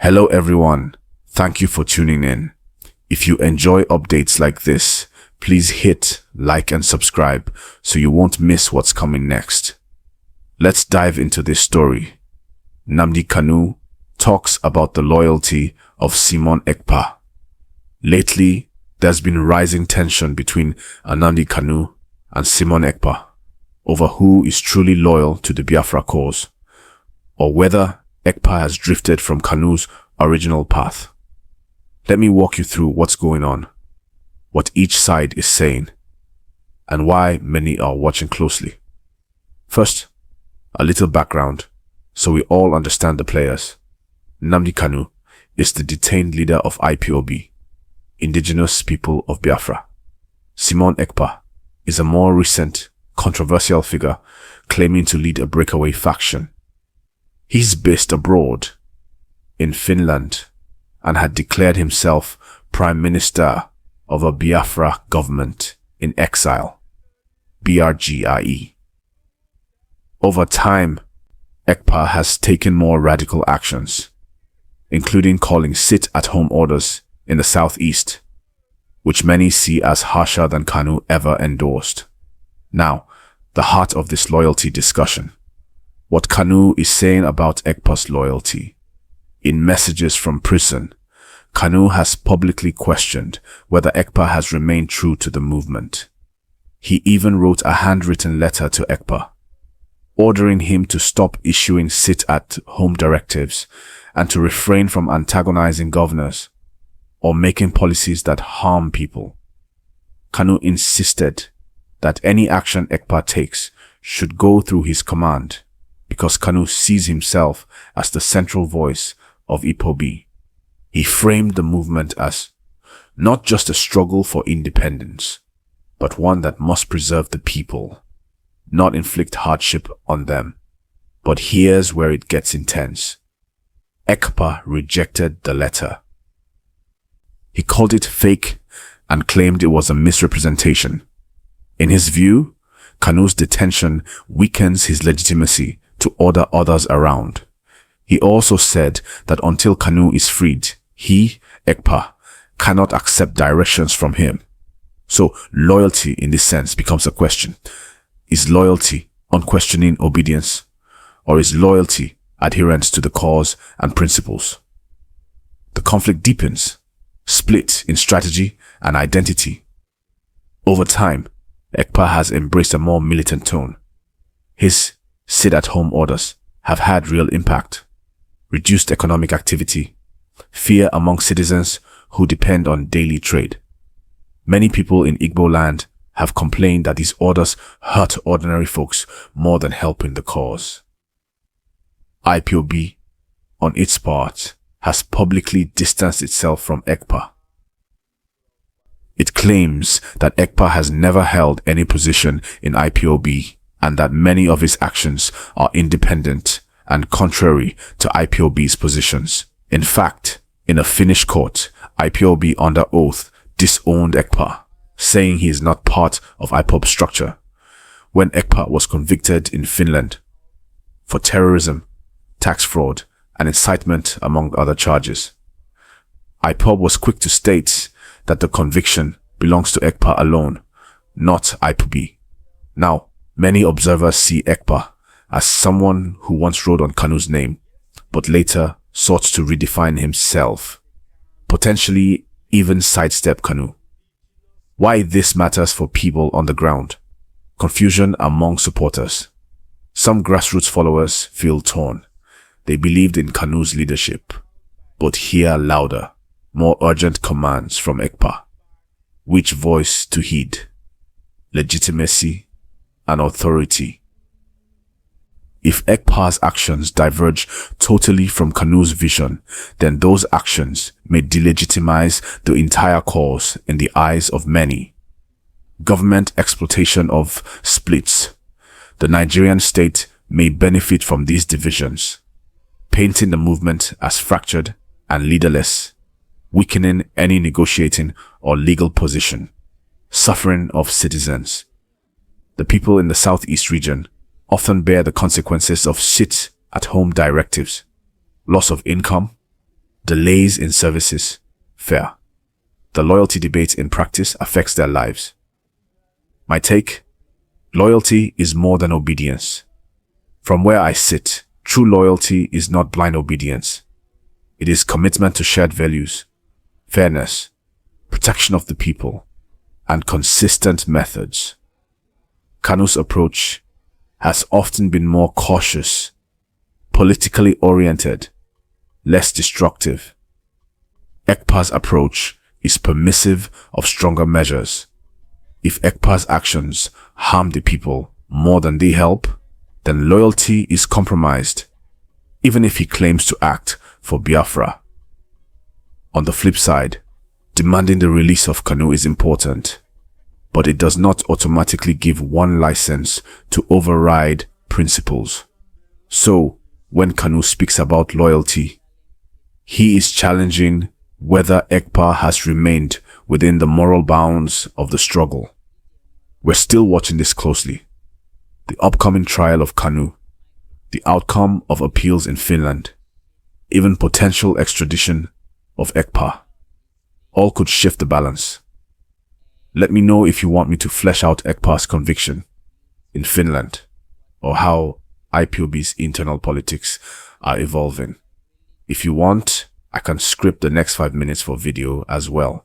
Hello everyone, thank you for tuning in. If you enjoy updates like this, please hit like and subscribe so you won't miss what's coming next. Let's dive into this story. Nnamdi Kanu talks about the loyalty of Simon Ekpa. Lately, there's been rising tension between Nnamdi Kanu and Simon Ekpa over who is truly loyal to the Biafra cause, or whether Ekpa has drifted from Kanu's original path. Let me walk you through what's going on, what each side is saying, and why many are watching closely. First, a little background so we all understand the players. Nnamdi Kanu is the detained leader of IPOB, Indigenous People of Biafra. Simon Ekpa is a more recent, controversial figure claiming to lead a breakaway faction. He's based abroad in Finland and had declared himself Prime Minister of a Biafra government in exile, BRGIE. Over time, Ekpa has taken more radical actions, including calling sit-at-home orders in the southeast, which many see as harsher than Kanu ever endorsed. Now, the heart of this loyalty discussion. What Kanu is saying about Ekpa's loyalty. In messages from prison, Kanu has publicly questioned whether Ekpa has remained true to the movement. He even wrote a handwritten letter to Ekpa, ordering him to stop issuing sit-at-home directives and to refrain from antagonizing governors or making policies that harm people. Kanu insisted that any action Ekpa takes should go through his command, because Kanu sees himself as the central voice of IPOB. He framed the movement as not just a struggle for independence, but one that must preserve the people, not inflict hardship on them. But here's where it gets intense. Ekpa rejected the letter. He called it fake and claimed it was a misrepresentation. In his view, Kanu's detention weakens his legitimacy to order others around. He also said that until Kanu is freed, he, Ekpa, cannot accept directions from him. So loyalty in this sense becomes a question. Is loyalty unquestioning obedience, or is loyalty adherence to the cause and principles? The conflict deepens, split in strategy and identity. Over time, Ekpa has embraced a more militant tone. His sit-at-home orders have had real impact, reduced economic activity, fear among citizens who depend on daily trade. Many people in Igbo land have complained that these orders hurt ordinary folks more than helping the cause. IPOB, on its part, has publicly distanced itself from Ekpa. It claims that Ekpa has never held any position in IPOB and that many of his actions are independent and contrary to IPOB's positions. In fact, in a Finnish court, IPOB under oath disowned Ekpa, saying he is not part of IPOB structure, when Ekpa was convicted in Finland for terrorism, tax fraud, and incitement among other charges. IPOB was quick to state that the conviction belongs to Ekpa alone, not IPOB. Now, many observers see Ekpa as someone who once rode on Kanu's name, but later sought to redefine himself, potentially even sidestep Kanu. Why this matters for people on the ground? Confusion among supporters. Some grassroots followers feel torn. They believed in Kanu's leadership, but hear louder, more urgent commands from Ekpa. Which voice to heed? Legitimacy and authority. If Ekpa's actions diverge totally from Kanu's vision, then those actions may delegitimize the entire cause in the eyes of many. Government exploitation of splits. The Nigerian state may benefit from these divisions, painting the movement as fractured and leaderless, weakening any negotiating or legal position, suffering of citizens. The people in the southeast region often bear the consequences of sit-at-home directives, loss of income, delays in services, fair. The loyalty debate in practice affects their lives. My take? Loyalty is more than obedience. From where I sit, true loyalty is not blind obedience. It is commitment to shared values, fairness, protection of the people, and consistent methods. Kanu's approach has often been more cautious, politically oriented, less destructive. Ekpa's approach is permissive of stronger measures. If Ekpa's actions harm the people more than they help, then loyalty is compromised, even if he claims to act for Biafra. On the flip side, demanding the release of Kanu is important, but it does not automatically give one license to override principles. So, when Kanu speaks about loyalty, he is challenging whether Ekpa has remained within the moral bounds of the struggle. We're still watching this closely. The upcoming trial of Kanu, the outcome of appeals in Finland, even potential extradition of Ekpa, all could shift the balance. Let me know if you want me to flesh out Ekpa's conviction in Finland, or how IPOB's internal politics are evolving. If you want, I can script the next 5 minutes for video as well.